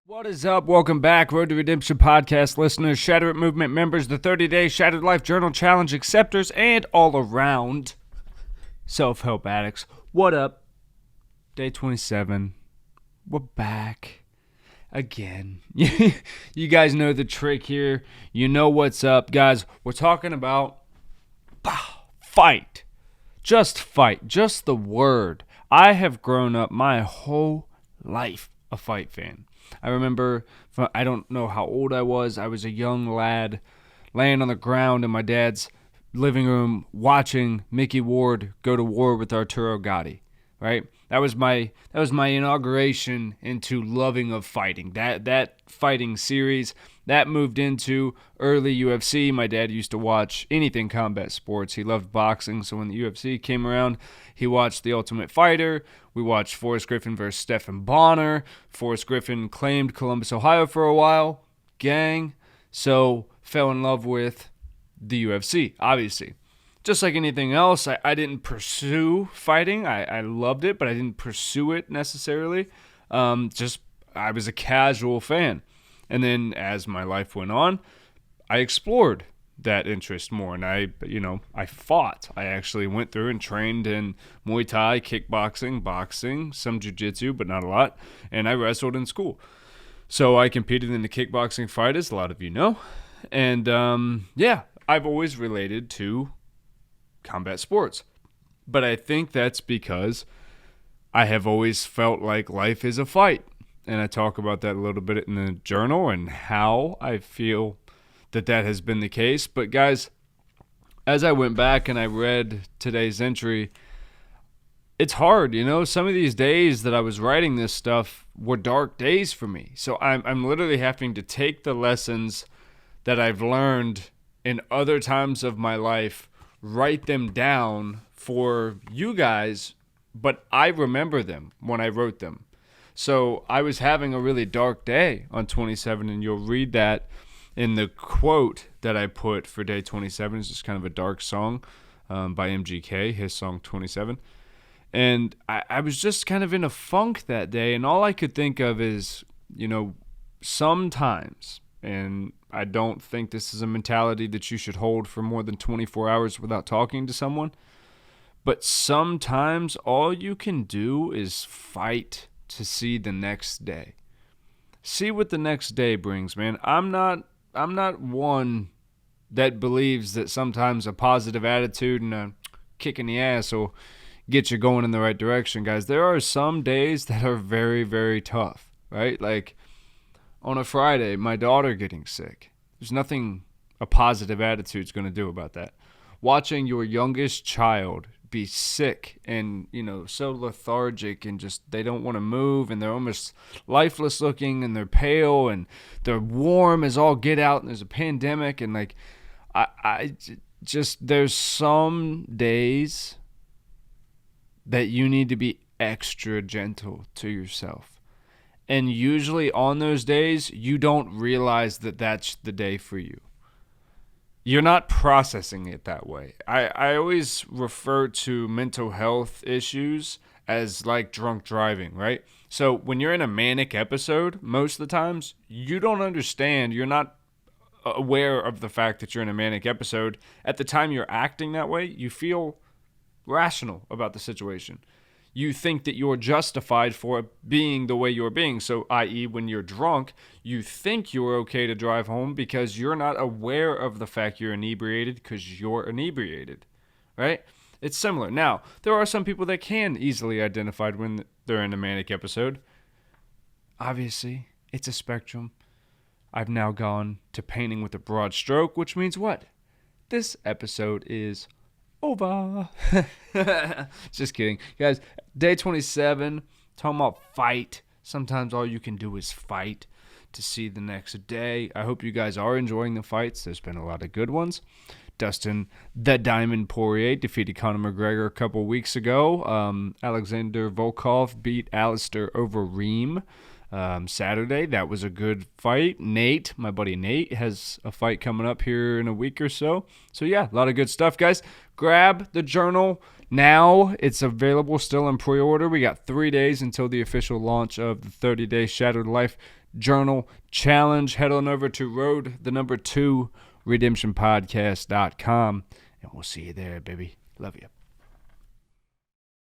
What is up? Welcome back, Road to Redemption podcast listeners, Shatter It Movement members, the 30-day Shattered Life Journal Challenge acceptors, and all around self-help addicts. What up? Day 27. We're back again. You guys know the trick here. You know what's up, guys. We're talking about fight. Just fight. Just the word. I have grown up my whole life a fight fan. I remember, I don't know how old I was a young lad laying on the ground in my dad's living room watching Mickey Ward go to war with Arturo Gatti, right? That was my inauguration into loving of fighting. That fighting series, that moved into early UFC. My dad used to watch anything combat sports. He loved boxing, so when the UFC came around, he watched The Ultimate Fighter. We watched Forrest Griffin versus Stephen Bonner. Forrest Griffin claimed Columbus, Ohio for a while. Gang. So fell in love with the UFC, obviously. Just like anything else, I didn't pursue fighting. I loved it, but I didn't pursue it necessarily. I was a casual fan. And then as my life went on, I explored that interest more, and I fought. I actually went through and trained in Muay Thai, kickboxing, boxing, some jiu-jitsu, but not a lot, and I wrestled in school. So I competed in the kickboxing fight, as a lot of you know, and I've always related to combat sports. But I think that's because I have always felt like life is a fight, and I talk about that a little bit in the journal and how I feel that has been the case. But guys, as I went back and I read today's entry, it's hard, some of these days that I was writing this stuff were dark days for me. So I'm literally having to take the lessons that I've learned in other times of my life, write them down for you guys, but I remember them when I wrote them. So I was having a really dark day on 27, and you'll read that in the quote that I put for day 27. It's just kind of a dark song by MGK, his song 27. And I was just kind of in a funk that day, and all I could think of is, sometimes, and I don't think this is a mentality that you should hold for more than 24 hours without talking to someone, but sometimes all you can do is fight to see the next day. See what the next day brings, man. I'm not one that believes that sometimes a positive attitude and a kick in the ass will get you going in the right direction, guys. There are some days that are very, very tough, right? Like on a Friday, my daughter getting sick. There's nothing a positive attitude's going to do about that. Watching your youngest child be sick and, so lethargic and just they don't want to move and they're almost lifeless looking and they're pale and they're warm as all get out and there's a pandemic and there's some days that you need to be extra gentle to yourself. And usually on those days, you don't realize that that's the day for you. You're not processing it that way. I always refer to mental health issues as like drunk driving, right? So when you're in a manic episode, most of the times, you don't understand. You're not aware of the fact that you're in a manic episode. At the time you're acting that way, you feel rational about the situation. You think that you're justified for being the way you're being. So, i.e., when you're drunk, you think you're okay to drive home because you're not aware of the fact you're inebriated because you're inebriated, right? It's similar. Now, there are some people that can easily identify when they're in a manic episode. Obviously, it's a spectrum. I've now gone to painting with a broad stroke, which means what? This episode is over. Just kidding. Guys, day 27, talking about fight. Sometimes all you can do is fight to see the next day. I hope you guys are enjoying the fights. There's been a lot of good ones. Dustin the Diamond Poirier defeated Conor McGregor a couple weeks ago. Alexander Volkov beat Alistair Overeem Saturday. That was a good fight. Nate, my buddy Nate, has a fight coming up here in a week or so. So yeah, a lot of good stuff, guys. Grab the journal now. It's available still in pre-order. We got 3 days until the official launch of the 30-day Shattered Life Journal Challenge. Head on over to road2redemptionpodcast.com, and we'll see you there, baby. Love you.